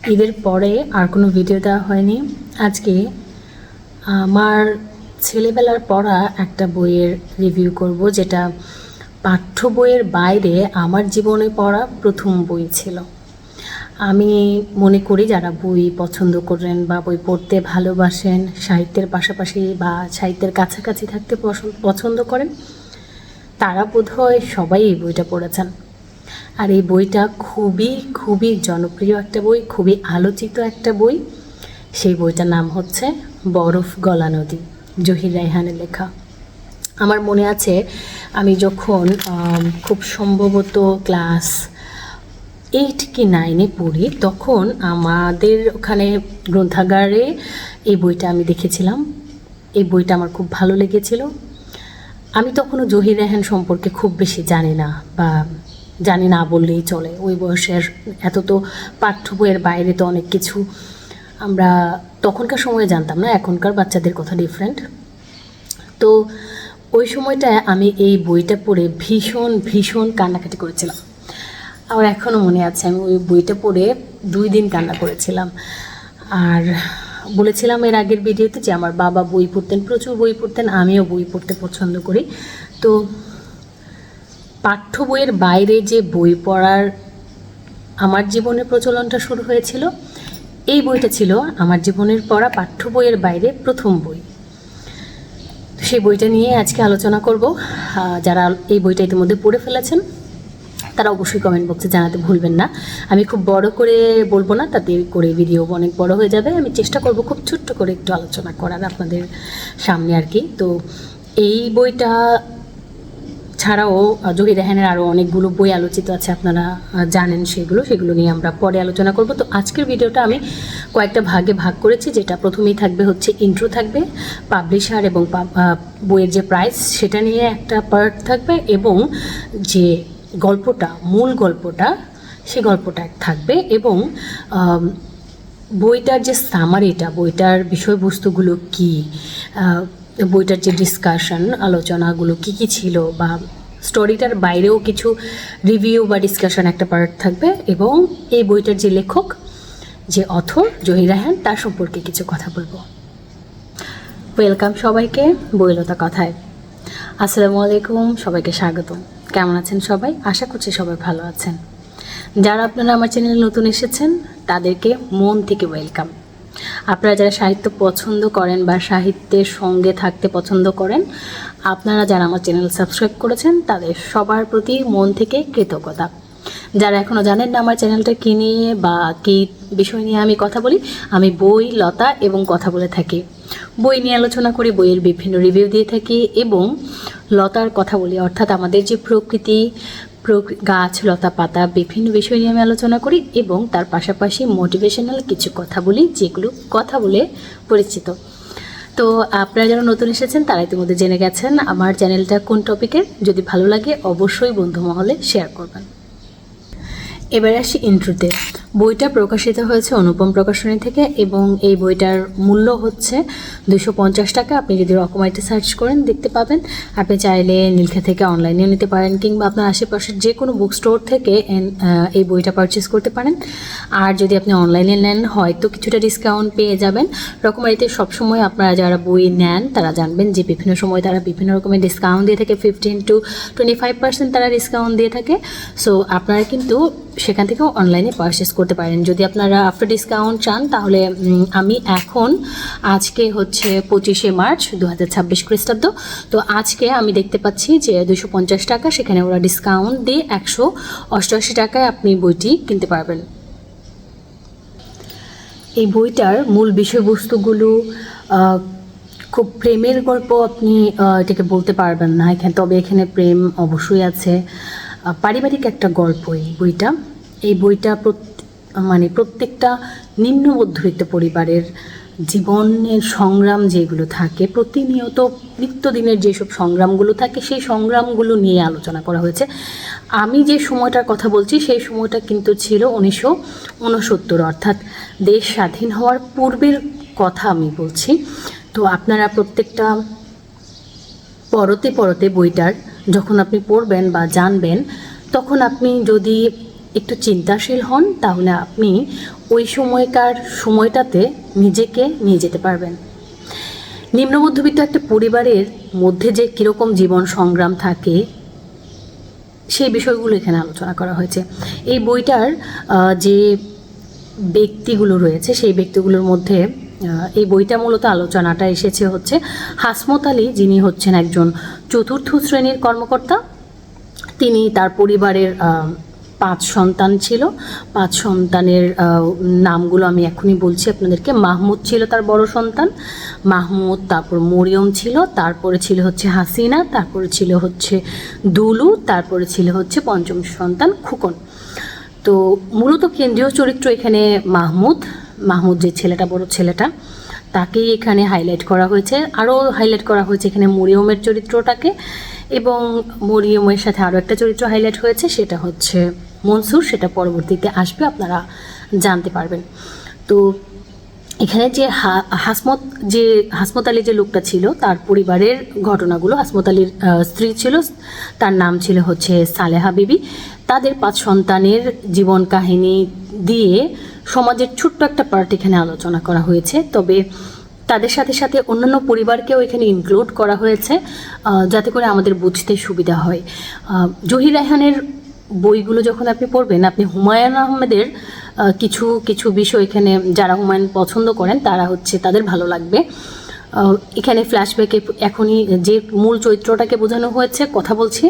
ঈদের পরে আর কোনো ভিডিও দেওয়া হয়নি। আজকে আমার ছেলেবেলার পড়া একটা বইয়ের রিভিউ করব, যেটা পাঠ্য বইয়ের বাইরে আমার জীবনে পড়া প্রথম বই ছিল। আমি মনে করি যারা বই পছন্দ করেন বা বই পড়তে ভালোবাসেন, সাহিত্যের পাশাপাশি বা সাহিত্যের কাছাকাছি থাকতে পছন্দ করেন, তারা বোধহয় সবাই এই বইটা পড়েছেন। আর এই বইটা খুবই খুবই জনপ্রিয় একটা বই, খুবই আলোচিত একটা বই। সেই বইটার নাম হচ্ছে বরফ গলা নদী, জহির রায়হানের লেখা। আমার মনে আছে আমি যখন খুব সম্ভবত ক্লাস 8 কি 9-এ পড়ি, তখন আমাদের ওখানে গ্রন্থাগারে এই বইটা আমি দেখেছিলাম। এই বইটা আমার খুব ভালো লেগেছিল। আমি তখনও জহির রায়হান সম্পর্কে খুব বেশি জানি না, বা জানি না বললেই চলে। ওই বয়সের এত তো পাঠ্য বইয়ের বাইরে তো অনেক কিছু আমরা তখনকার সময়ে জানতাম না, এখনকার বাচ্চাদের কথা ডিফারেন্ট। তো ওই সময়টায় আমি এই বইটা পড়ে ভীষণ ভীষণ কান্নাকাটি করেছিলাম। আমার এখনও মনে আছে আমি ওই বইটা পড়ে 2 দিন কান্না করেছিলাম। আর বলেছিলাম এর আগের ভিডিওতে যে আমার বাবা বই পড়তেন, প্রচুর বই পড়তেন, আমিও বই পড়তে পছন্দ করি। তো পাঠ্য বইয়ের বাইরে যে বই পড়ার আমার জীবনের প্রচলনটা শুরু হয়েছিল, এই বইটা ছিল আমার জীবনের পড়া পাঠ্য বইয়ের বাইরে প্রথম বই। সেই বইটা নিয়ে আজকে আলোচনা করব। যারা এই বইটা ইতিমধ্যে পড়ে ফেলেছেন তারা অবশ্যই কমেন্ট বক্সে জানাতে ভুলবেন না। আমি খুব বড় করে বলবো না, তাতে করে ভিডিও অনেক বড় হয়ে যাবে। আমি চেষ্টা করব খুব ছোট্ট করে একটু আলোচনা করার আপনাদের সামনে আর কি। তো এই বইটা ছাড়াও জহির রায়হানের আরও অনেকগুলো বই আলোচিত আছে, আপনারা জানেন সেগুলো নিয়ে আমরা পরে আলোচনা করব। তো আজকের ভিডিওটা আমি কয়েকটা ভাগে ভাগ করেছি, যেটা প্রথমেই থাকবে হচ্ছে ইন্ট্রো থাকবে, পাবলিশার এবং বইয়ের যে প্রাইস সেটা নিয়ে একটা পার্ট থাকবে, এবং যে গল্পটা মূল গল্পটা সেই গল্পটা থাকবে, এবং বইটার যে সামারিটা, বইটার বিষয়বস্তুগুলো কী, বইটার যে ডিসকাশন আলোচনাগুলো কী কী ছিল, বা স্টোরিটার বাইরেও কিছু রিভিউ বা ডিসকাশন একটা পার্ট থাকবে, এবং এই বইটার যে লেখক, যে অথর জহির রায়হান, তার সম্পর্কে কিছু কথা বলবো। ওয়েলকাম সবাইকে বইলতা কথায়। আসসালামু আলাইকুম, সবাইকে স্বাগতম। কেমন আছেন সবাই? আশা করছি সবাই ভালো আছেন। যারা আপনারা আমার চ্যানেলে নতুন এসেছেন তাদেরকে মন থেকে ওয়েলকাম। আপনারা যারা সাহিত্য পছন্দ করেন বা সাহিত্যের সঙ্গে থাকতে পছন্দ করেন, আপনারা যারা আমার চ্যানেল সাবস্ক্রাইব করেছেন তাদের সবার প্রতি মন থেকে কৃতজ্ঞতা। যারা এখনও জানেন না আমার চ্যানেলটা কী নিয়ে বা কী বিষয় নিয়ে আমি কথা বলি, আমি বই, লতা এবং কথা বলে থাকি। বই নিয়ে আলোচনা করি, বইয়ের বিভিন্ন রিভিউ দিয়ে থাকি, এবং লতার কথা বলি, অর্থাৎ আমাদের যে প্রকৃতি, গাছ, লতা পাতা, বিভিন্ন বিষয় নিয়ে আমি আলোচনা করি, এবং তার পাশাপাশি মোটিভেশনাল কিছু কথা বলি, যেগুলো কথা বলে পরিচিত। তো আপনারা যারা নতুন এসেছেন তারা ইতিমধ্যে জেনে গেছেন আমার চ্যানেলটা কোন টপিকের। যদি ভালো লাগে অবশ্যই বন্ধু মহলে শেয়ার করবেন। এবার আসি ইন্ট্রোতে। বইটা প্রকাশিত হয়েছে অনুপম প্রকাশনী থেকে, এবং এই বইটার মূল্য হচ্ছে 250 টাকা। আপনি যদি রকমারিতে সার্চ করেন দেখতে পাবেন। আপনি চাইলে নীলক্ষেত থেকে অনলাইনে নিতে পারেন, কিংবা আপনার আশেপাশের যে কোনো বুক স্টোর থেকে এই বইটা পারচেস করতে পারেন। আর যদি আপনি অনলাইনে নেন হয়তো কিছুটা ডিসকাউন্ট পেয়ে যাবেন। রকমারিতে সবসময় আপনারা যারা বই নেন তারা জানবেন যে বিভিন্ন সময় তারা বিভিন্ন রকমের ডিসকাউন্ট দিয়ে থাকে, 15 to 25% তারা ডিসকাউন্ট দিয়ে থাকে। সো আপনারা কিন্তু সেখান থেকেও অনলাইনে পারচেস করতে পারেন। যদি আপনারা আফটার ডিসকাউন্ট চান তাহলে আমি আজকে হচ্ছে 25শে মার্চ 2026 খ্রিস্টাব্দ। তো আজকে আমি দেখতে পাচ্ছি যে 250 টাকা, সেখানে ওরা ডিসকাউন্ট দিয়ে 188 টাকায় আপনি বইটি কিনতে পারবেন। এই বইটার মূল বিষয়বস্তুগুলো খুব প্রেমের গল্প, আপনি এটাকে বলতে পারবেন না এখানে, তবে এখানে প্রেম অবশ্যই আছে। পারিবারিক একটা গল্প এই বইটা প্রত্যেকটা নিম্ন মধ্যবিত্ত পরিবারের জীবনের সংগ্রাম যেগুলো থাকে, প্রতিনিয়ত নিত্যদিনের যেসব সংগ্রামগুলো থাকে, সেই সংগ্রামগুলো নিয়ে আলোচনা করা হয়েছে। আমি যে সময়টার কথা বলছি সেই সময়টা কিন্তু ছিল 1969, অর্থাৎ দেশ স্বাধীন হওয়ার পূর্বের কথা আমি বলছি। তো আপনারা প্রত্যেকটা পরতে পরতে বইটার যখন আপনি পড়বেন বা জানবেন, তখন আপনি যদি একটু চিন্তাশীল হন, তাহলে আপনি ওই সময়টাতে নিজেকে নিয়ে যেতে পারবেন। নিম্ন মধ্যবিত্ত একটা পরিবারের মধ্যে যে কীরকম জীবন সংগ্রাম থাকে সেই বিষয়গুলো এখানে আলোচনা করা হয়েছে। এই বইটার যে ব্যক্তিগুলো রয়েছে সেই ব্যক্তিগুলোর মধ্যে এই বইটা মূলত আলোচনাটা এসেছে হচ্ছে হাসমত আলী, যিনি হচ্ছেন একজন চতুর্থ শ্রেণীর কর্মকর্তা। তিনি তার পরিবারের 5 সন্তান ছিল। 5 সন্তানের নামগুলো আমি এখনই বলছি আপনাদেরকে। মাহমুদ ছিল তার বড় সন্তান, মাহমুদ, তারপর মরিয়ম ছিল, তারপরে ছিল হচ্ছে হাসিনা, তারপরে ছিল হচ্ছে দুলু, তারপরে ছিল হচ্ছে 5ম সন্তান খুকন। তো মূলত কেন্দ্রীয় চরিত্র এখানে মাহমুদ যে ছেলেটা, বড় ছেলেটা, তাকেই এখানে হাইলাইট করা হয়েছে। আরও হাইলাইট করা হয়েছে এখানে মরিয়মের চরিত্রটাকে, এবং মরিয়মের সাথে আরও একটা চরিত্র হাইলাইট হয়েছে, সেটা হচ্ছে মনসুর। সেটা পরবর্তীতে আসবে, আপনারা জানতে পারবেন। তো এখানে যে হাসমত আলী যে লোকটা ছিল, তার পরিবারের ঘটনাগুলো, হাসমত আলীর স্ত্রী ছিল, তার নাম ছিল হচ্ছে সালেহা বিবি। তাদের 5 সন্তানের জীবন কাহিনী দিয়ে সমাজের ছোট্ট একটা পার্ট এখানে আলোচনা করা হয়েছে। তবে তাদের সাথে সাথে অন্যান্য পরিবারকেও এখানে ইনক্লুড করা হয়েছে, যাতে করে আমাদের বুঝতে সুবিধা হয়। জহির রায়হানের বইগুলো যখন আপনি পড়বেন, আপনি হুমায়ুন আহমেদের কিছু কিছু বিষয় এখানে, যারা হুমায়ুন পছন্দ করেন তারা হচ্ছে তাদের ভালো লাগবে। এখানে ফ্ল্যাশব্যাকে এখনই যে মূল চরিত্রটাকে বোঝানো হয়েছে, কথা বলছি,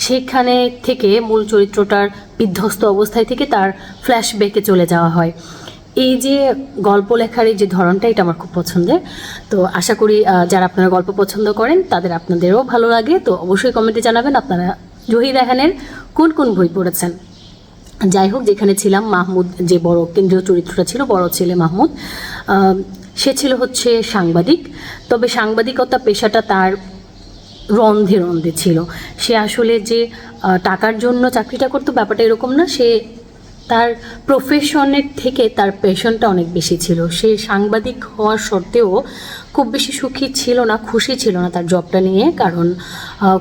সেখানে থেকে মূল চরিত্রটার বিধ্বস্ত অবস্থায় থেকে তার ফ্ল্যাশব্যাকে চলে যাওয়া হয়। এই যে গল্প লেখার এই যে ধরনটা, এটা আমার খুব পছন্দের। তো আশা করি যারা আপনারা গল্প পছন্দ করেন আপনাদেরও ভালো লাগে। তো অবশ্যই কমেন্টে জানাবেন আপনারা জহির রায়হানের কোন কোন বই পড়েছেন। যাই হোক, যেখানে ছিলাম, মাহমুদ যে বড় কেন্দ্রীয় চরিত্রটা ছিল, বড় ছেলে মাহমুদ, সে ছিল হচ্ছে সাংবাদিক। তবে সাংবাদিকতা পেশাটা তার রন্ধে রন্ধে ছিল। সে আসলে যে টাকার জন্য চাকরিটা করতো, ব্যাপারটা এরকম না। সে তার প্রফেশনের থেকে তার প্যাশনটা অনেক বেশি ছিল। সে সাংবাদিক হওয়ার সত্ত্বেও খুব বেশি সুখী ছিল না, খুশি ছিল না তার জবটা নিয়ে। কারণ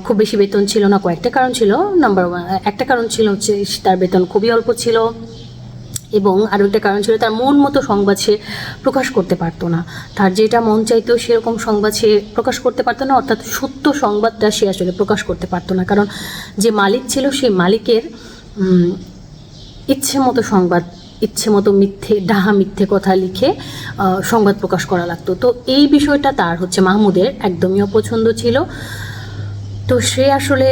খুব বেশি বেতন ছিল না। কয়েকটা কারণ ছিল। নাম্বার 1, একটা কারণ ছিল হচ্ছে তার বেতন খুবই অল্প ছিল, এবং আরও একটা কারণ ছিল তার মন মতো সংবাদ সে প্রকাশ করতে পারতো না। তার যেটা মন চাইতো সেরকম সংবাদ সে প্রকাশ করতে পারতো না, অর্থাৎ সত্য সংবাদটা সে আসলে প্রকাশ করতে পারতো না। কারণ যে মালিক ছিল, সেই মালিকের ইচ্ছে মতো সংবাদ, ইচ্ছে মতো মিথ্যে কথা লিখে সংবাদ প্রকাশ করা লাগতো। তো এই বিষয়টা তার হচ্ছে মাহমুদের একদমই অপছন্দ ছিল। তো সে আসলে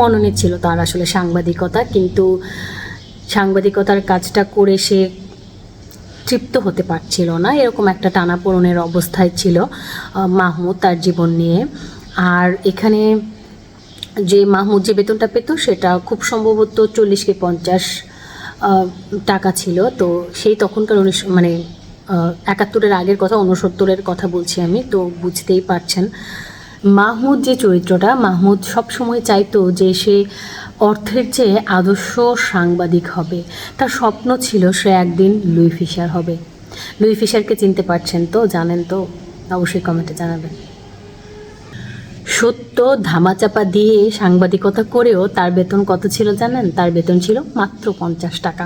মননে ছিল তার আসলে সাংবাদিকতা, কিন্তু সাংবাদিকতার কাজটা করে সে তৃপ্ত হতে পারছিল না। এরকম একটা টানাপোড়েনের অবস্থায় ছিল মাহমুদ তার জীবন নিয়ে। আর এখানে যে মাহমুদ যে বেতনটা পেত, সেটা খুব সম্ভবত 40 কি 50 টাকা ছিল। তো সেই তখনকার 71-এর আগের কথা, 69-এর কথা বলছি আমি। তো বুঝতেই পারছেন, মাহমুদ যে চরিত্রটা, মাহমুদ সবসময় চাইতো যে সে অর্থের চেয়ে আদর্শ সাংবাদিক হবে। তার স্বপ্ন ছিল সে একদিন লুই ফিশার হবে। লুই ফিশারকে চিনতে পারছেন তো, জানেন তো? অবশ্যই কমেন্টে জানাবেন। সত্য ধামাচাপা দিয়ে সাংবাদিকতা করেও তার বেতন কত ছিল জানেন? তার বেতন ছিল মাত্র 50 টাকা।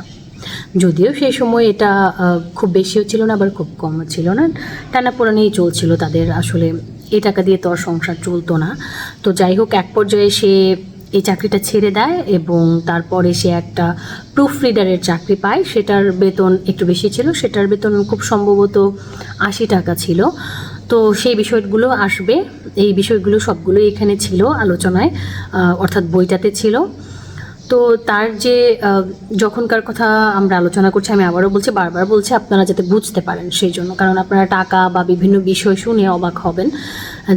যদিও সেই সময় এটা খুব বেশিও ছিল না, আবার খুব কমও ছিল না। টানাপোড়েনেই চলছিল তাদের। আসলে এই টাকা দিয়ে তো আর সংসার চলতো না। তো যাই হোক, এক পর্যায়ে সে এই চাকরিটা ছেড়ে দেয়, এবং তারপরে সে একটা প্রুফ রিডারের চাকরি পায়। সেটার বেতন একটু বেশি ছিল। সেটার বেতন খুব সম্ভবত 80 টাকা ছিল। তো সেই বিষয়গুলো আসবে, এই বিষয়গুলো সবগুলোই এখানে ছিল আলোচনায়, অর্থাৎ বইটাতে ছিল। তো তার যে যখনকার কথা আমরা আলোচনা করছি, আমি আবারও বলছি, বারবার বলছি, আপনারা যাতে বুঝতে পারেন সেই জন্য। কারণ আপনারা টাকা বা বিভিন্ন বিষয় শুনে অবাক হবেন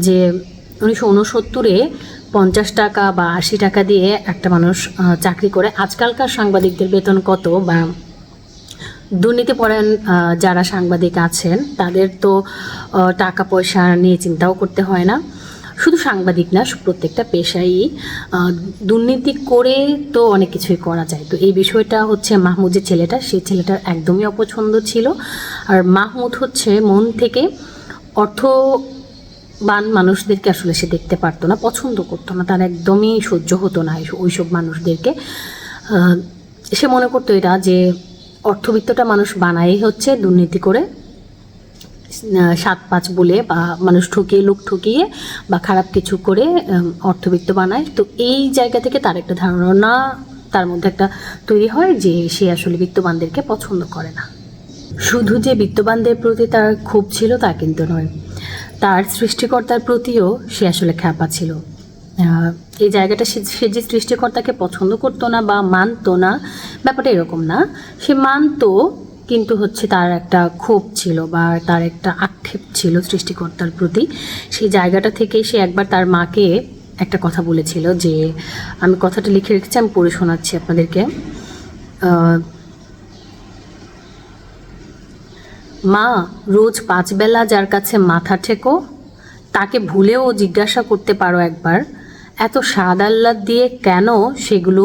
যে 1969-এ 50 টাকা বা 80 টাকা দিয়ে একটা মানুষ চাকরি করে। আজকালকার সাংবাদিকদের বেতন কত, বা দুর্নীতিপরায়ণ যারা সাংবাদিক আছেন তাদের তো টাকা পয়সা নিয়ে চিন্তাও করতে হয় না। শুধু সাংবাদিক না, প্রত্যেকটা পেশাই দুর্নীতি করে তো অনেক কিছুই করা যায়। তো এই বিষয়টা হচ্ছে মাহমুদ যে ছেলেটা, সেই ছেলেটার একদমই অপছন্দ ছিল। আর মাহমুদ হচ্ছে মন থেকে অর্থবান মানুষদেরকে আসলে সে দেখতে পারতো না, পছন্দ করতো না, তার একদমই সহ্য হতো না ওইসব মানুষদেরকে। সে মনে করতো এটা যে অর্থবিত্তটা মানুষ বানাই হচ্ছে দুর্নীতি করে, 7-5 বলে বা মানুষ ঠকিয়ে, লোক ঠকিয়ে বা খারাপ কিছু করে অর্থবিত্ত বানায়। তো এই জায়গা থেকে তার একটা ধারণা তার মধ্যে একটা তৈরি হয় যে সে আসলে বিত্তবানদেরকে পছন্দ করে না। শুধু যে বিত্তবানদের প্রতি তার ক্ষোভ ছিল তা কিন্তু নয়, তার সৃষ্টিকর্তার প্রতিও সে আসলে খ্যাপা ছিল। এই জায়গাটা সে যে সৃষ্টিকর্তাকে পছন্দ করতো না বা মানতো না, ব্যাপারটা এরকম না। সে মানতো, কিন্তু হচ্ছে তার একটা ক্ষোভ ছিল বা তার একটা আক্ষেপ ছিল সৃষ্টিকর্তার প্রতি। সেই জায়গাটা থেকে সে একবার তার মাকে একটা কথা বলেছিল, যে আমি কথাটা লিখে রেখেছি, আমি পড়ে শোনাচ্ছি আপনাদেরকে। মা, রোজ 5 বেলা যার কাছে মাথা ঠেকো, তাকে ভুলেও জিজ্ঞাসা করতে পারো একবার, এত স্বাদ আহ্লাদ দিয়ে কেন সেগুলো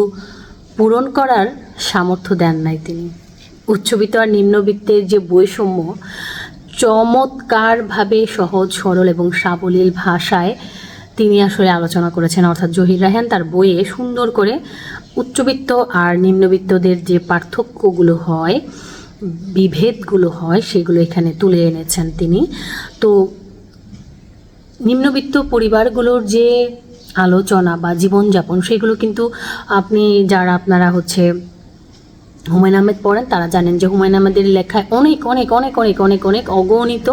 পূরণ করার সামর্থ্য দেন নাই তিনি। উচ্চবিত্ত আর নিম্নবিত্তের যে বৈষম্য চমৎকারভাবে সহজ সরল এবং সাবলীল ভাষায় তিনি আসলে আলোচনা করেছেন, অর্থাৎ জহির রায়হান তার বইয়ে সুন্দর করে উচ্চবিত্ত আর নিম্নবিত্তদের যে পার্থক্যগুলো হয়, বিভেদগুলো হয়, সেগুলো এখানে তুলে এনেছেন তিনি। তো নিম্নবিত্ত পরিবারগুলোর যে আলোচনা বা জীবনযাপন, সেগুলো কিন্তু আপনারা হচ্ছে হুমায়ুন আহমেদ পড়েন, তারা জানেন যে হুমায়ুন আহমেদের লেখায় অনেক অনেক অনেক অনেক অনেক অনেক অগণিত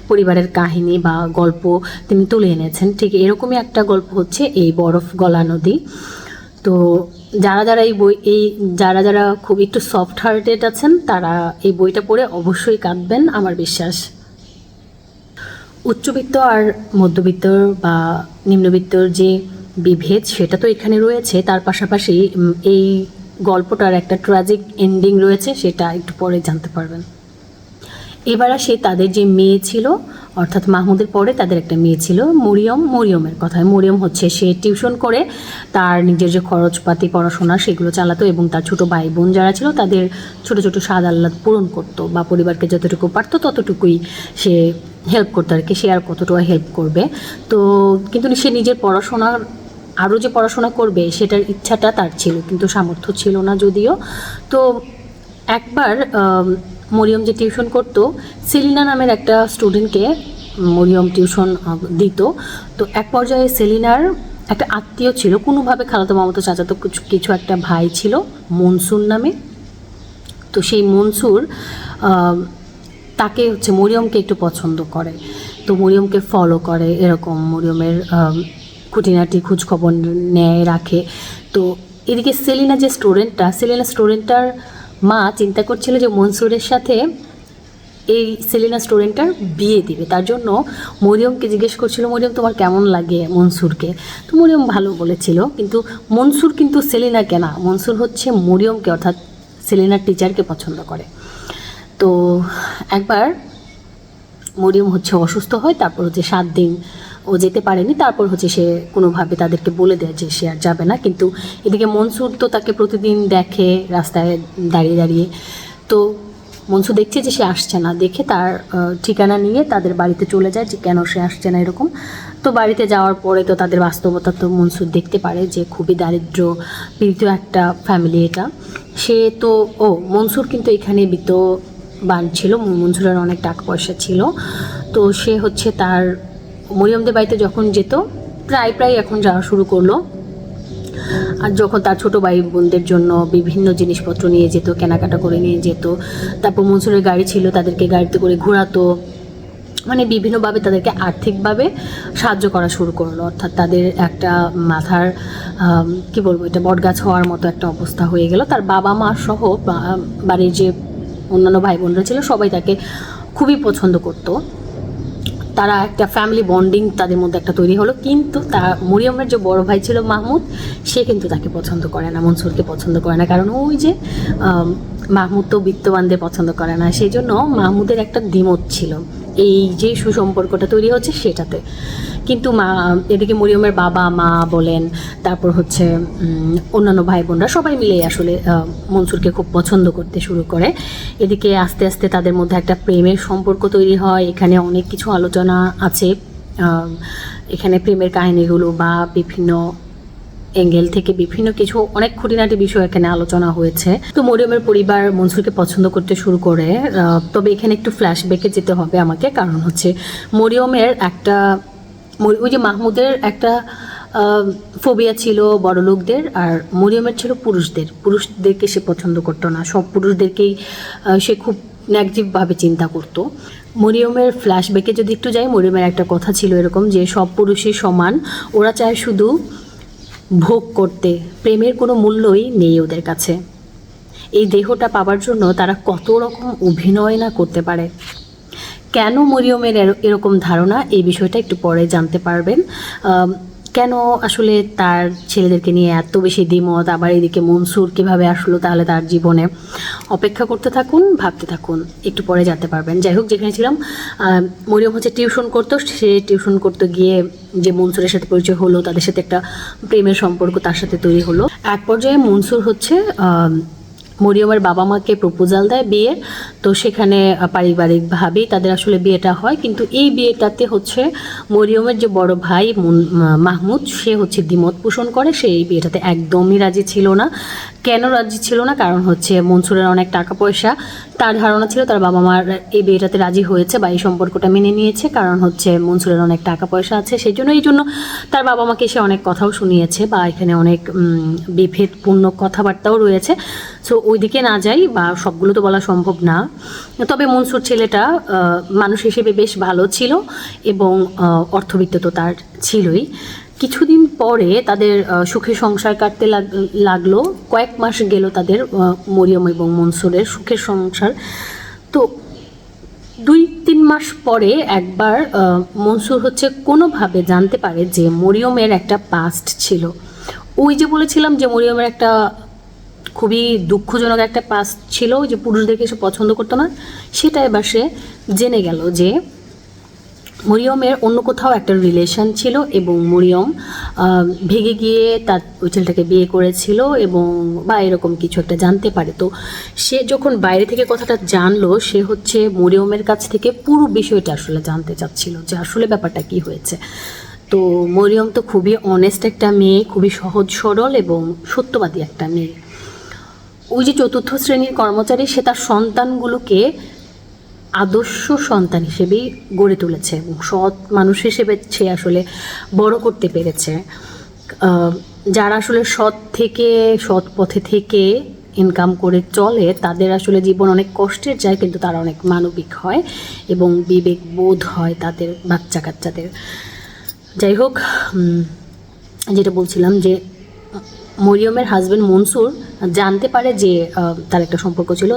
পরিবারের কাহিনী বা গল্প তিনি তুলে এনেছেন। ঠিক এরকমই একটা গল্প হচ্ছে এই বরফ গলা নদী। তো যারা খুব একটু সফট হার্টেড আছেন, তারা এই বইটা পড়ে অবশ্যই কাঁদবেন, আমার বিশ্বাস। উচ্চবিত্ত আর মধ্যবিত্ত বা নিম্নবিত্তর যে বিভেদ, সেটা তো এখানে রয়েছে, তার পাশাপাশি এই গল্পটার একটা ট্র্যাজিক এন্ডিং রয়েছে, সেটা একটু পরে জানতে পারবেন। এবার আসে তাদের যে মেয়ে ছিল, অর্থাৎ মাহমুদের পরে তাদের একটা মেয়ে ছিল মরিয়মের কথায়। মরিয়ম হচ্ছে সে টিউশন করে তার নিজের যে খরচপাতি পড়াশোনা সেগুলো চালাতো, এবং তার ছোটো ভাই বোন যারা ছিল তাদের ছোটো ছোটো স্বাদ আহ্লাদ পূরণ করতো, বা পরিবারকে যতটুকু পারতো ততটুকুই সে হেল্প করতো আর কি। সে আর কতটুকু হেল্প করবে। তো কিন্তু সে নিজের আরও যে পড়াশোনা করবে সেটার ইচ্ছাটা তার ছিল, কিন্তু সামর্থ্য ছিল না যদিও। তো একবার মরিয়ম যে টিউশন করতো, সেলিনা নামের একটা স্টুডেন্টকে মরিয়ম টিউশন দিত। তো এক পর্যায়ে সেলিনার একটা আত্মীয় ছিল, কোনোভাবে খালাতো মামাতো চাচাতো কিছু একটা ভাই ছিল মনসুর নামে। তো সেই মনসুর তাকে হচ্ছে মরিয়মকে একটু পছন্দ করে, তো মরিয়মকে ফলো করে, এরকম মরিয়মের খুঁটিনাটি খোঁজখবর নেয়, রাখে। তো এদিকে সেলিনা স্টুডেন্টটার মা চিন্তা করছিল যে মনসুরের সাথে এই সেলিনা স্টুডেন্টটার বিয়ে দিবে। তার জন্য মরিয়মকে জিজ্ঞেস করছিল, মরিয়ম তোমার কেমন লাগে মনসুরকে? তো মরিয়ম ভালো বলেছিল, কিন্তু মনসুর কিন্তু সেলিনাকে না, মনসুর হচ্ছে মরিয়মকে, অর্থাৎ সেলিনার টিচারকে পছন্দ করে। তো একবার মরিয়ম হচ্ছে অসুস্থ হয়, তারপর হচ্ছে 7 দিন ও যেতে পারেনি, তারপর হচ্ছে সে কোনোভাবে তাদেরকে বলে দেয় যে সে আর যাবে না। কিন্তু এদিকে মনসুর তো তাকে প্রতিদিন দেখে রাস্তায় দাঁড়িয়ে দাঁড়িয়ে। তো মনসুর দেখছে যে সে আসছে না, দেখে তার ঠিকানা নিয়ে তাদের বাড়িতে চলে যায় যে কেন সে আসছে না এরকম। তো বাড়িতে যাওয়ার পরে তো তাদের বাস্তবতা তো মনসুর দেখতে পারে যে খুবই দারিদ্র পীড়িত একটা ফ্যামিলি এটা। সে তো মনসুর কিন্তু এখানে বিত্তবান ছিল, মনসুরের অনেক টাকা পয়সা ছিল। তো সে হচ্ছে তার মরিয়মদের বাড়িতে যখন যেত, প্রায় এখন যাওয়া শুরু করলো। আর যখন তার ছোটো ভাই বোনদের জন্য বিভিন্ন জিনিসপত্র নিয়ে যেত, কেনাকাটা করে নিয়ে যেত। তারপর মনসুরের গাড়ি ছিল, তাদেরকে গাড়িতে করে ঘোরাতো, মানে বিভিন্নভাবে তাদেরকে আর্থিকভাবে সাহায্য করা শুরু করলো। অর্থাৎ তাদের একটা মাথার কি বলবো, এটা বটগাছ হওয়ার মতো একটা অবস্থা হয়ে গেল। তার বাবা মা সহ বাড়ির যে অন্যান্য ভাই বোনরা ছিল সবাই তাকে খুবই পছন্দ করতো। তারা একটা ফ্যামিলি বন্ডিং তাদের মধ্যে একটা তৈরি হলো। কিন্তু মরিয়মের যে বড় ভাই ছিল মাহমুদ, সে কিন্তু তাকে পছন্দ করে না, মনসুরকে পছন্দ করে না। কারণ ওই যে মাহমুদ তো বিত্তবানদের পছন্দ করে না, সেই জন্য মাহমুদের একটা দ্বিমত ছিল এই যে সুসম্পর্কটা তৈরি হচ্ছে সেটাতে। কিন্তু এদিকে মরিয়মের বাবা মা বলেন, তারপর হচ্ছে অন্যান্য ভাই বোনরা সবাই মিলে আসলে মনসুরকে খুব পছন্দ করতে শুরু করে। এদিকে আস্তে আস্তে তাদের মধ্যে একটা প্রেমের সম্পর্ক তৈরি হয়। এখানে অনেক কিছু আলোচনা আছে, এখানে প্রেমের কাহিনীগুলো বা বিভিন্ন অ্যাঙ্গেল থেকে বিভিন্ন কিছু অনেক খুঁটিনাটি বিষয় এখানে আলোচনা হয়েছে। তো মরিয়মের পরিবার মনসুরকে পছন্দ করতে শুরু করে, তবে এখানে একটু ফ্ল্যাশব্যাকে যেতে হবে আমাকে, কারণ হচ্ছে মরিয়মের একটা ওই যে মাহমুদের একটা ফোবিয়া ছিল বড় লোকদের, আর মরিয়মের ছিল পুরুষদেরকে সে পছন্দ করতো না, সব পুরুষদেরকেই সে খুব নেগেটিভভাবে চিন্তা করতো। মরিয়মের ফ্ল্যাশব্যাকে যদি একটু যাই, মরিয়মের একটা কথা ছিল এরকম যে সব পুরুষই সমান, ওরা চায় শুধু ভোগ করতে, প্রেমের কোনো মূল্যই নেই ওদের কাছে। এই দেহটা পাবার জন্য তারা কত রকম অভিনয় না করতে পারে। কেন মরিয়মের এরকম ধারণা, এই বিষয়টা একটু পরে জানতে পারবেন। কেন আসলে তার ছেলেদেরকে নিয়ে এত বেশি দ্বিমত, আবার এদিকে মনসুর কীভাবে আসলো তাহলে তার জীবনে, অপেক্ষা করতে থাকুন, ভাবতে থাকুন, একটু পরে জানতে পারবেন। যাই হোক, যেখানে ছিলাম, মরিয়ম হচ্ছে টিউশন করতো, সে টিউশন করতে গিয়ে যে মনসুরের সাথে পরিচয় হলো, তাদের সাথে একটা প্রেমের সম্পর্ক তার সাথে তৈরি হলো। এক পর্যায়ে মনসুর হচ্ছে মরিয়মের বাবা মাকে প্রপোজাল দেয় বিয়ের, তো সেখানে পারিবারিকভাবেই তাদের আসলে বিয়েটা হয়। কিন্তু এই বিয়েটাতে হচ্ছে মরিয়মের যে বড় ভাই মাহমুদ, সে হচ্ছে দ্বিমত পোষণ করে, সে এই বিয়েটাতে একদমই রাজি ছিল না। কেন রাজি ছিল না? কারণ হচ্ছে মনসুরের অনেক টাকা পয়সা, তার ধারণা ছিল তার বাবা মার এই বিয়েটাতে রাজি হয়েছে বা এই সম্পর্কটা মেনে নিয়েছে, কারণ হচ্ছে মনসুরের অনেক টাকা পয়সা আছে, সেই জন্য তার বাবা মাকে সে অনেক কথাও শুনিয়েছে, বা এখানে অনেক বিভেদপূর্ণ কথাবার্তাও রয়েছে। সো ওইদিকে না যাই, বা সবগুলো তো বলা সম্ভব না। তবে মনসুর ছেলেটা মানুষ হিসেবে বেশ ভালো ছিল, এবং অর্থবিত্ত তো তার ছিলই। কিছুদিন পরে তাদের সুখে সংসার কাটতে লাগলো, কয়েক মাস গেল তাদের, মরিয়ম এবং মনসুরের সুখের সংসার। তো 2-3 মাস পরে একবার মনসুর হচ্ছে কোনোভাবে জানতে পারে যে মরিয়মের একটা পাস্ট ছিল। ওই যে বলেছিলাম যে মরিয়মের একটা খুবই দুঃখজনক একটা পাস্ট ছিল, যে পুরুষদেরকে সে পছন্দ করতো না, সেটা এবার সে জেনে গেল যে মরিয়মের অন্য কোথাও একটা রিলেশন ছিল, এবং মরিয়ম ভেগে গিয়ে তার ওই ছেলেটাকে বিয়ে করেছিল, এবং বা এরকম কিছু একটা জানতে পারে। তো সে যখন বাইরে থেকে কথাটা জানলো, সে হচ্ছে মরিয়মের কাছ থেকে পুরো বিষয়টা আসলে জানতে চাচ্ছিল যে আসলে ব্যাপারটা কি হয়েছে। তো মরিয়ম তো খুবই অনেস্ট একটা মেয়ে, খুবই সহজ সরল এবং সত্যবাদী একটা মেয়ে। ওই যে 4র্থ শ্রেণীর কর্মচারী, সে তার সন্তানগুলোকে আদর্শ সন্তান হিসেবেই গড়ে তুলেছে, এবং সৎ মানুষ হিসেবে সে আসলে বড় করতে পেরেছে। যারা আসলে সৎ পথে থেকে ইনকাম করে চলে, তাদের আসলে জীবন অনেক কষ্টের যায়, কিন্তু তারা অনেক মানবিক হয় এবং বিবেক বোধ হয় তাদের বাচ্চা কাচ্চাদের। যাই হোক, যেটা বলছিলাম যে মরিয়মের হাজব্যান্ড মনসুর জানতে পারে যে তার একটা সম্পর্ক ছিল।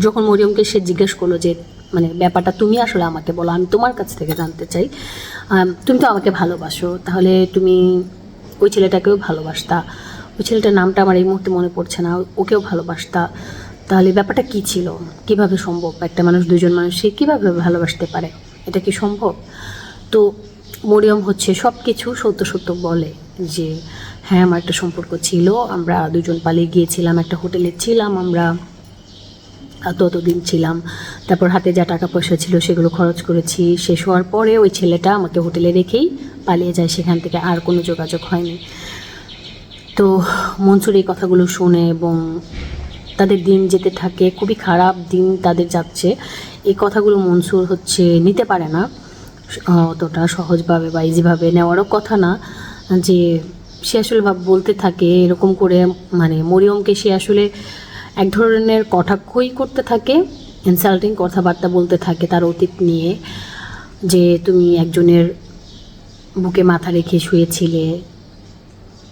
যখন মরিয়মকে সে জিজ্ঞেস করলো যে মানে ব্যাপারটা তুমি আসলে আমাকে বলো, আমি তোমার কাছ থেকে জানতে চাই, তুমি তো আমাকে ভালোবাসো, তাহলে তুমি ওই ছেলেটাকেও ভালোবাসতা, ওই ছেলেটার নামটা আমার এই মুহূর্তে মনে পড়ছে না, ওকেও ভালোবাসতা, তাহলে ব্যাপারটা কী ছিল, কিভাবে সম্ভব? একটা মানুষ, দুজন মানুষ, সে কীভাবে ভালোবাসতে পারে? এটা কি সম্ভব? তো মরিয়ম হচ্ছে সব কিছু সত্য বলে যে হ্যাঁ, আমার একটা সম্পর্ক ছিল, আমরা দুজন পালিয়ে গিয়েছিলাম, একটা হোটেলে ছিলাম, আমরা ততদিন ছিলাম, তারপর হাতে যা টাকা পয়সা ছিল সেগুলো খরচ করেছি, শেষ হওয়ার পরে ওই ছেলেটা আমাকে হোটেলে রেখেই পালিয়ে যায়, সেখান থেকে আর কোনো যোগাযোগ হয়নি। তো মনসুর এই কথাগুলো শুনে, এবং তাদের দিন যেতে থাকে, খুবই খারাপ দিন তাদের যাচ্ছে, এই কথাগুলো মনসুর হচ্ছে নিতে পারে না, অতটা সহজভাবে বা ইজিভাবে নেওয়ারও কথা না, যে সে আসলে বলতে থাকে এরকম করে, মানে মরিয়মকে সে আসলে এক ধরনের কটাক্ষই করতে থাকে, ইনসাল্টিং কথাবার্তা বলতে থাকে তার অতীত নিয়ে, যে তুমি একজনের বুকে মাথা রেখে শুয়েছিলে,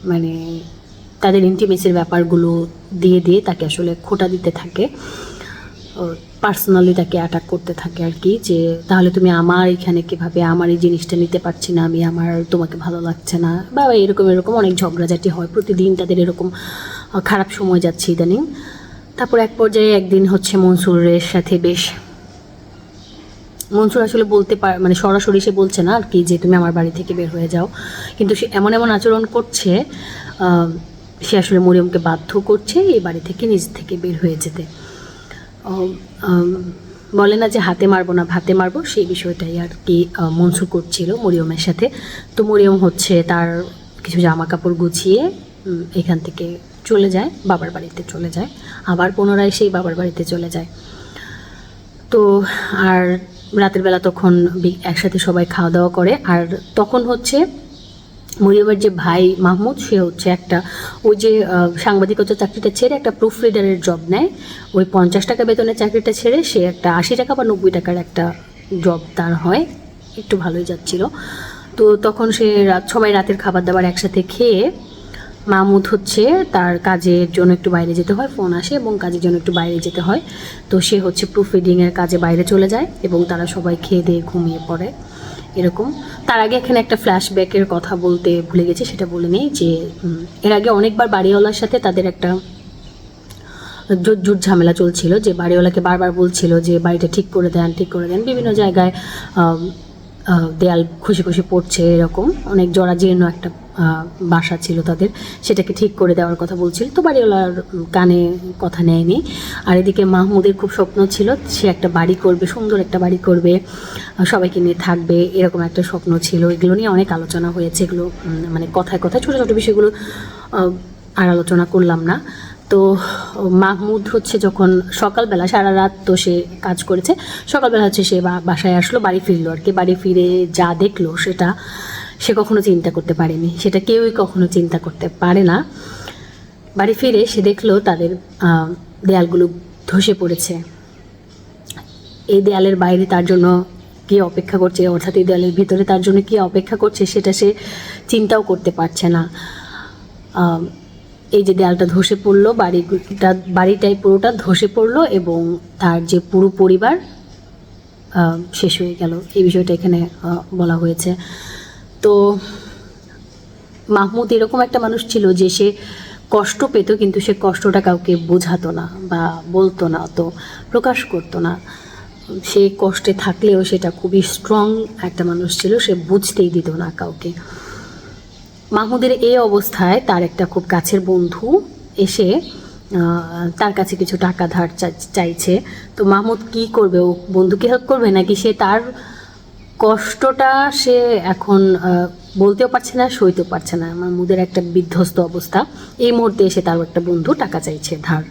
মানে তাদের ইন্টিমেসির ব্যাপারগুলো দিয়ে তাকে আসলে খোঁটা দিতে থাকে, পার্সোনালি তাকে অ্যাটাক করতে থাকে আর কি, যে তাহলে তুমি আমার এখানে কীভাবে, আমার এই জিনিসটা নিতে পারছি না আমি, আমার তোমাকে ভালো লাগছে না, বা এরকম অনেক ঝগড়াঝাটি হয় প্রতিদিন তাদের, এরকম খারাপ সময় যাচ্ছে ইদানিং। তারপর এক পর্যায়ে একদিন হচ্ছে মনসুরের সাথে মনসুর আসলে মানে সরাসরি সে বলছে না আর কি যে তুমি আমার বাড়ি থেকে বের হয়ে যাও, কিন্তু সে এমন আচরণ করছে, সে আসলে মরিয়মকে বাধ্য করছে এই বাড়ি থেকে নিজ থেকে বের হয়ে যেতে। বলে না যে হাতে মারবো না ভাতে মারবো, সেই বিষয়টাই আর কি মনসুর করছিল মরিয়মের সাথে। তো মরিয়ম হচ্ছে তার কিছু জামা কাপড় গুছিয়ে এখান থেকে চলে যায়, বাবার বাড়িতে চলে যায়, আবার পুনরায় সেই বাবার বাড়িতে চলে যায়। তো আর রাতের বেলা তখন একসাথে সবাই খাওয়া দাওয়া করে। আর তখন হচ্ছে মরিয়মের যে ভাই মাহমুদ, সে হচ্ছে একটা ওই যে সাংবাদিকতার চাকরিটা ছেড়ে একটা প্রুফ রিডারের জব নেয়। ওই 50 টাকা বেতনের চাকরিটা ছেড়ে সে একটা 80 টাকা বা 90 টাকার একটা জব তার হয়, একটু ভালোই যাচ্ছিল। তো তখন সে সবাই রাতের খাবার দাবার একসাথে খেয়ে, মাহমুদ হচ্ছে তার কাজের জন্য একটু বাইরে যেতে হয়, ফোন আসে এবং কাজের জন্য একটু বাইরে যেতে হয়। তো সে হচ্ছে প্রুফ রিডিংয়ের কাজে বাইরে চলে যায় এবং তারা সবাই খেয়ে দিয়ে ঘুমিয়ে পড়ে এরকম। তার আগে এখানে একটা ফ্ল্যাশব্যাকের কথা বলতে ভুলে গেছি, সেটা বলে নেই যে এর আগে অনেকবার বাড়িওয়ালার সাথে তাদের একটা জোর ঝামেলা চলছিল, যে বাড়িওয়ালাকে বারবার বলছিল যে বাড়িটা ঠিক করে দেন, ঠিক করে দেন। বিভিন্ন জায়গায় দেয়াল খুশি খুশি পড়ছে, এরকম অনেক জরাজীর্ণ একটা বাসা ছিল তাদের, সেটাকে ঠিক করে দেওয়ার কথা বলছিল। তো বাড়িওয়ালার কানে কথা নেয়নি। আর এদিকে মাহমুদের খুব স্বপ্ন ছিল সে একটা বাড়ি করবে, সুন্দর একটা বাড়ি করবে, সবাইকে নিয়ে থাকবে, এরকম একটা স্বপ্ন ছিল। এগুলো নিয়ে অনেক আলোচনা হয়েছে, এগুলো মানে কথায় কথায় ছোটো ছোটো বিষয়গুলো আর আলোচনা করলাম না। তো মাহমুদ হচ্ছে যখন সকালবেলা, সারা রাত তো সে কাজ করেছে, সকালবেলা হচ্ছে সে বাসায় আসলো, বাড়ি ফিরলো আর কি। বাড়ি ফিরে যা দেখলো সেটা সে কখনো চিন্তা করতে পারেনি, সেটা কেউই কখনো চিন্তা করতে পারে না। বাড়ি ফিরে সে দেখলো তাদের দেয়ালগুলো ধসে পড়েছে। এই দেয়ালের বাইরে তার জন্য কে অপেক্ষা করছে, অর্থাৎ এই দেয়ালের ভিতরে তার জন্য কে অপেক্ষা করছে সেটা সে চিন্তাও করতে পারছে না। এই যে দেয়ালটা ধসে পড়লো, বাড়িটাই পুরোটা ধসে পড়লো এবং তার যে পুরো পরিবার শেষ হয়ে গেল, এই বিষয়টা এখানে বলা হয়েছে। তো মাহমুদ এরকম একটা মানুষ ছিল যে সে কষ্ট পেত, কিন্তু সে কষ্টটা কাউকে বোঝাতো না বা বলতো না, তো প্রকাশ করতো না। সে কষ্টে থাকলেও সেটা খুবই স্ট্রং একটা মানুষ ছিল, সে বুঝতেই দিত না কাউকে। মাহমুদের এই অবস্থায় তার একটা খুব কাছের বন্ধু এসে তার কাছে কিছু টাকা ধার চাইছে। তো মাহমুদ কি করবে? ও বন্ধুকে হেল্প করবে নাকি সে তার কষ্টটা সে এখন বলতেও পারছে না, সইতেও পারছে না। মাহমুদের একটা বিধ্বস্ত অবস্থা। এই মুহূর্তে এসে তার একটা বন্ধু টাকা চাইছে ধার।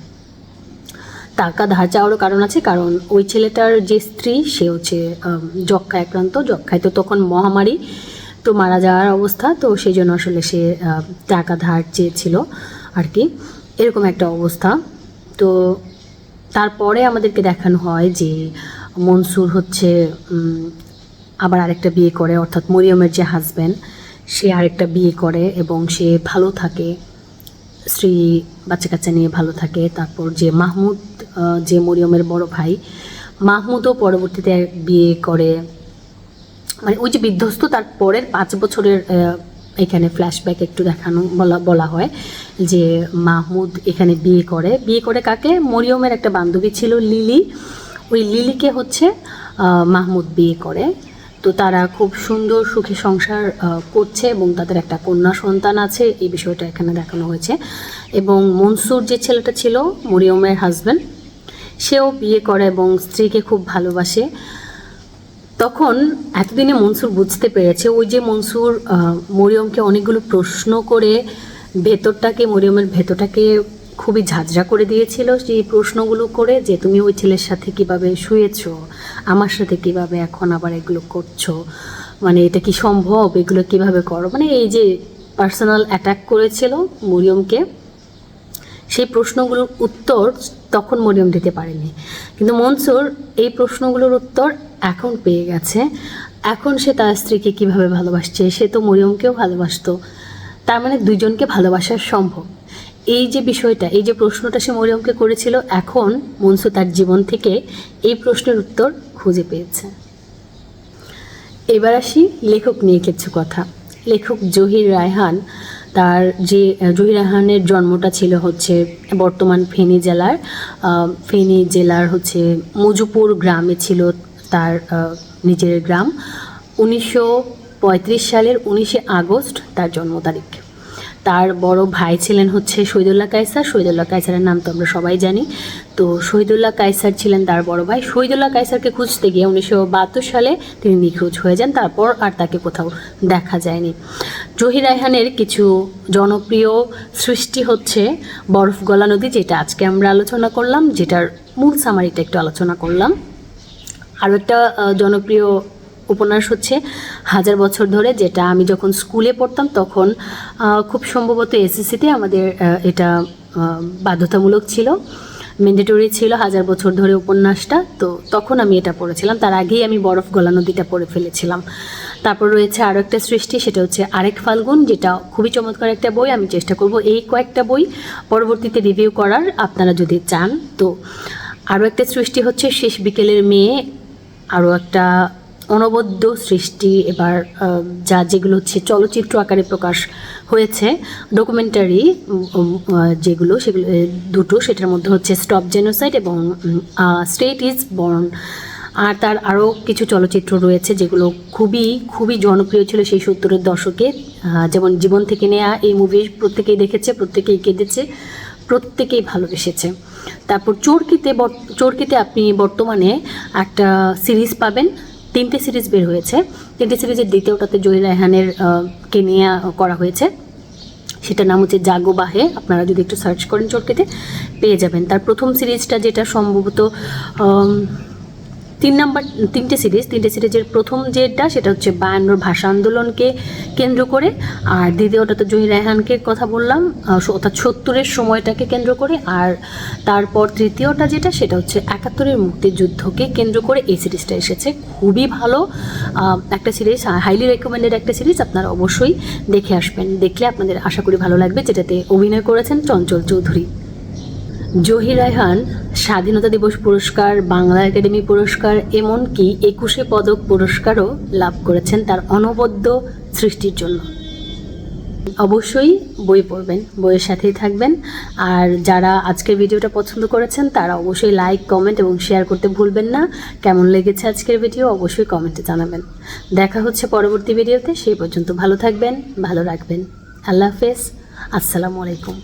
টাকা ধার চাওয়ারও কারণ আছে, কারণ ওই ছেলেটার যে স্ত্রী সে হচ্ছে যক্ষ্মায় আক্রান্ত। যক্ষ্মায় তো তখন মহামারী, তো মারা যাওয়ার অবস্থা, তো সেই জন্য আসলে সে টাকা ধার চেয়েছিল আর কি, এরকম একটা অবস্থা। তো তারপরে আমাদেরকে দেখানো হয় যে মনসুর হচ্ছে আবার আরেকটা বিয়ে করে, অর্থাৎ মরিয়মের যে হাজব্যান্ড সে আরেকটা বিয়ে করে এবং সে ভালো থাকে, স্ত্রী বাচ্চা কাচ্চা নিয়ে ভালো থাকে। তারপর যে মাহমুদ, যে মরিয়মের বড় ভাই, মাহমুদও পরবর্তীতে বিয়ে করে। মানে ওই যে বিধ্বস্ত তার পরের 5 বছরের এখানে ফ্ল্যাশব্যাক একটু দেখানো বলা হয় যে মাহমুদ এখানে বিয়ে করে কাকে? মরিয়মের একটা বান্ধবী ছিল লিলি, ওই লিলিকে হচ্ছে মাহমুদ বিয়ে করে। তো তারা খুব সুন্দর সুখে সংসার করছে এবং তাদের একটা কন্যা সন্তান আছে, এই বিষয়টা এখানে দেখানো হয়েছে। এবং মনসুর যে ছেলেটা ছিল মরিয়মের হাজব্যান্ড, সেও বিয়ে করে এবং স্ত্রীকে খুব ভালোবাসে। তখন এতদিনে মনসুর বুঝতে পেরেছে, ওই যে মনসুর মরিয়মকে অনেকগুলো প্রশ্ন করে মরিয়মের ভেতরটাকে খুবই ঝাঁঝরা করে দিয়েছিল, সেই প্রশ্নগুলো করে যে তুমি ওই ছেলের সাথে কিভাবে শুয়েছো, আমার সাথে কিভাবে এখন আবার এগুলো করছো, মানে এটা কি সম্ভব, এগুলো কিভাবে করো, মানে এই যে পার্সোনাল অ্যাটাক করেছিল মরিয়মকে, সেই প্রশ্নগুলোর উত্তর তখন মরিয়ম দিতে পারেনি। কিন্তু মনসুর এই প্রশ্নগুলোর উত্তর এখন পেয়ে গেছে। এখন সে তার স্ত্রীকে কিভাবে ভালোবাসছে, সে তো মরিয়মকেও ভালোবাসতো, তার মানে দুইজনকে ভালোবাসা সম্ভব। এই যে বিষয়টা, এই যে প্রশ্নটা সে মরিয়মকে করেছিল, এখন মনসুর তার জীবন থেকে এই প্রশ্নের উত্তর খুঁজে পেয়েছে। এবার আসি লেখক নিয়ে কিছু কথা। লেখক জহির রায়হান, তার যে জহির রায়হানের জন্মটা ছিল হচ্ছে বর্তমান ফেনী জেলার হচ্ছে মজুপুর গ্রামে ছিল তার নিজের গ্রাম। 1935 সালের 19 আগস্ট তার জন্ম তারিখ। তার বড় ভাই ছিলেন হচ্ছে শহীদুল্লাহ কায়সার। শহীদুল্লাহ কায়সারের নাম তো আমরা সবাই জানি। তো শহীদুল্লাহ কায়সার ছিলেন তার বড় ভাই। শহীদুল্লাহ কায়সারকে খুঁজতে গিয়ে 1972 সালে তিনি নিখোঁজ হয়ে যান, তারপর আর তাকে কোথাও দেখা যায়নি। জহির রায়হানের কিছু জনপ্রিয় সৃষ্টি হচ্ছে বরফ গলা নদী, যেটা আজকে আমরা আলোচনা করলাম, যেটার মূল সামারিটা একটু আলোচনা করলাম। আরও একটা জনপ্রিয় উপন্যাস হচ্ছে 1000 বছর ধরে, যেটা আমি যখন স্কুলে পড়তাম তখন খুব সম্ভবত এসএসসিতে আমাদের এটা বাধ্যতামূলক ছিল, ম্যান্ডেটরি ছিল 1000 বছর ধরে উপন্যাসটা। তো তখন আমি এটা পড়েছিলাম, তার আগেই আমি বরফ গলা নদীটা পড়ে ফেলেছিলাম। তারপর রয়েছে আরও একটা সৃষ্টি, সেটা হচ্ছে আরেক ফাল্গুন, যেটা খুবই চমৎকার একটা বই। আমি চেষ্টা করব এই কয়েকটা বই পরবর্তীতে রিভিউ করার, আপনারা যদি চান। তো আরও একটা সৃষ্টি হচ্ছে শেষ বিকেলের মেয়ে, আরও একটা অনবদ্য সৃষ্টি এবার, যেগুলো হচ্ছে চলচ্চিত্র আকারে প্রকাশ হয়েছে, ডকুমেন্টারি যেগুলো, সেগুলো দুটো, সেটার মধ্যে হচ্ছে স্টপ জেনোসাইড এবং স্টেট ইজ বর্ন। আর তার আরও কিছু চলচ্চিত্র রয়েছে যেগুলো খুবই খুবই জনপ্রিয় ছিল সেই 70-এর দশকে, যেমন জীবন থেকে নেয়া। এই মুভি প্রত্যেকেই দেখেছে, প্রত্যেকেই কেঁদেছে, প্রত্যেকেই ভালোবেসেছে। তারপর চরকিতে আপনি বর্তমানে একটা সিরিজ পাবেন, 3টে সিরিজ বের হয়েছে। 3টে সিরিজের দ্বিতীয়টাতে জহির রায়হানের কে নিয়ে করা হয়েছে, সেটার নাম হচ্ছে জাগো বাহে। আপনারা যদি একটু সার্চ করেন চরকিতে পেয়ে যাবেন। তার প্রথম সিরিজটা, যেটা সম্ভবত 3টে সিরিজের প্রথম যেটা, সেটা হচ্ছে 52 ভাষা আন্দোলনকে কেন্দ্র করে, আর দ্বিতীয়টা তো জহির রায়হানকে কথা বললাম, অর্থাৎ 70-এর সময়টাকে কেন্দ্র করে, আর তারপর তৃতীয়টা যেটা, সেটা হচ্ছে 71-এর মুক্তিযুদ্ধকে কেন্দ্র করে এই সিরিজটা এসেছে। খুবই ভালো একটা সিরিজ, হাইলি রেকমেন্ডেড একটা সিরিজ, আপনারা অবশ্যই দেখে আসবেন। দেখলে আপনাদের আশা করি ভালো লাগবে, যেটাতে অভিনয় করেছেন চঞ্চল চৌধুরী। জহির রায়হান স্বাধীনতা দিবস পুরস্কার, বাংলা একাডেমি পুরস্কার, এমনকি 21শে পদক পুরস্কারও লাভ করেছেন তার অনবদ্য সৃষ্টির জন্য। অবশ্যই বই পড়বেন, বইয়ের সাথেই থাকবেন। আর যারা আজকের ভিডিওটা পছন্দ করেছেন তারা অবশ্যই লাইক, কমেন্ট এবং শেয়ার করতে ভুলবেন না। কেমন লেগেছে আজকের ভিডিও অবশ্যই কমেন্টে জানাবেন। দেখা হচ্ছে পরবর্তী ভিডিওতে, সেই পর্যন্ত ভালো থাকবেন, ভালো রাখবেন। আল্লাহ হাফেজ, আসসালামু আলাইকুম।